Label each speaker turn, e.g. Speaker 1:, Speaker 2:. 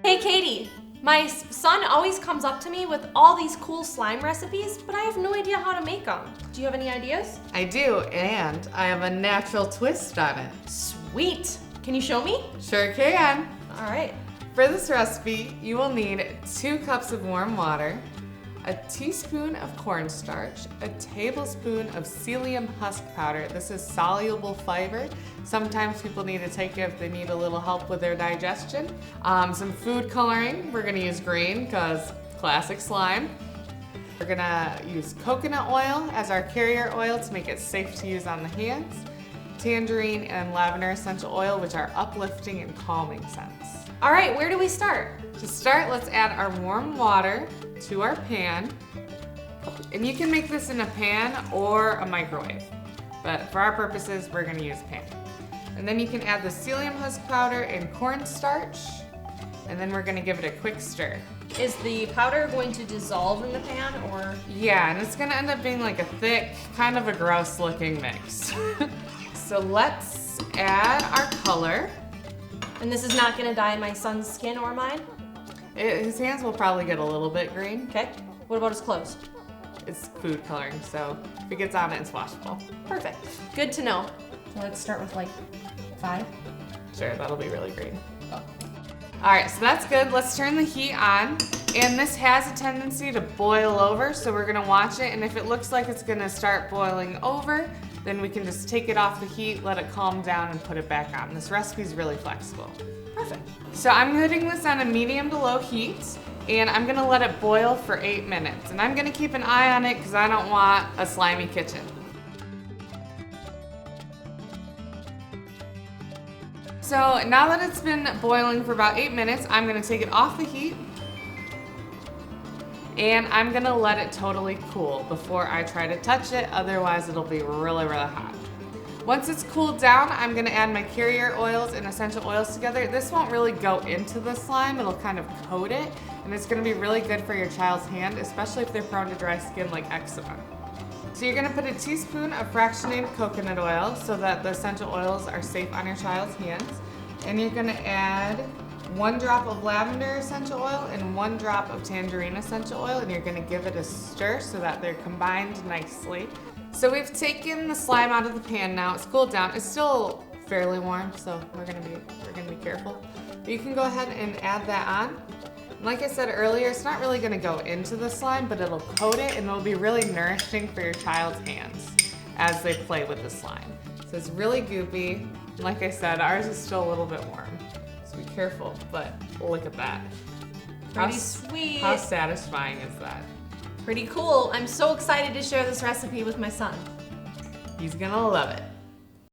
Speaker 1: Hey Katie, my son always comes up to me with all these cool slime recipes, but I have no idea how to make them. Do you have any ideas?
Speaker 2: I do, and I have a natural twist on it.
Speaker 1: Sweet. Can you show me?
Speaker 2: Sure can.
Speaker 1: All right.
Speaker 2: For this recipe, you will need 2 cups of warm water, a teaspoon of cornstarch, a tablespoon of psyllium husk powder. This is soluble fiber. Sometimes people need to take it if they need a little help with their digestion. Some food coloring. We're gonna use green because classic slime. We're gonna use coconut oil as our carrier oil to make it safe to use on the hands. Tangerine and lavender essential oil, which are uplifting and calming scents.
Speaker 1: All right, where do we start?
Speaker 2: To start, let's add our warm water to our pan. And you can make this in a pan or a microwave. But for our purposes, we're gonna use pan. And then you can add the psyllium husk powder and cornstarch. And then we're gonna give it a quick stir.
Speaker 1: Is the powder going to dissolve in the pan or?
Speaker 2: Yeah, and it's gonna end up being like a thick, kind of a gross looking mix. So let's add our color.
Speaker 1: And this is not gonna dye my son's skin or mine?
Speaker 2: His hands will probably get a little bit green.
Speaker 1: Okay. What about his clothes?
Speaker 2: It's food coloring, so if it gets on it, it's washable.
Speaker 1: Perfect. Good to know. So let's start with like 5.
Speaker 2: Sure, that'll be really green. Oh. All right, so that's good. Let's turn the heat on. And this has a tendency to boil over, so we're gonna watch it. And if it looks like it's gonna start boiling over, then we can just take it off the heat, let it calm down, and put it back on. This recipe is really flexible.
Speaker 1: Perfect.
Speaker 2: So I'm putting this on a medium to low heat, and I'm gonna let it boil for 8 minutes. And I'm gonna keep an eye on it because I don't want a slimy kitchen. So now that it's been boiling for about 8 minutes, I'm gonna take it off the heat, and I'm gonna let it totally cool before I try to touch it, otherwise it'll be really, really hot. Once it's cooled down, I'm gonna add my carrier oils and essential oils together. This won't really go into the slime, it'll kind of coat it, and it's gonna be really good for your child's hand, especially if they're prone to dry skin like eczema. So you're gonna put a teaspoon of fractionated coconut oil so that the essential oils are safe on your child's hands. And you're gonna add 1 drop of lavender essential oil and 1 drop of tangerine essential oil, and you're gonna give it a stir so that they're combined nicely. So we've taken the slime out of the pan now. It's cooled down. It's still fairly warm, so we're gonna be careful. But you can go ahead and add that on. Like I said earlier, it's not really gonna go into the slime, but it'll coat it and it'll be really nourishing for your child's hands as they play with the slime. So it's really goopy. Like I said, ours is still a little bit warm, so be careful, but look at that.
Speaker 1: Pretty sweet.
Speaker 2: How satisfying is that?
Speaker 1: Pretty cool. I'm so excited to share this recipe with my son.
Speaker 2: He's gonna love it.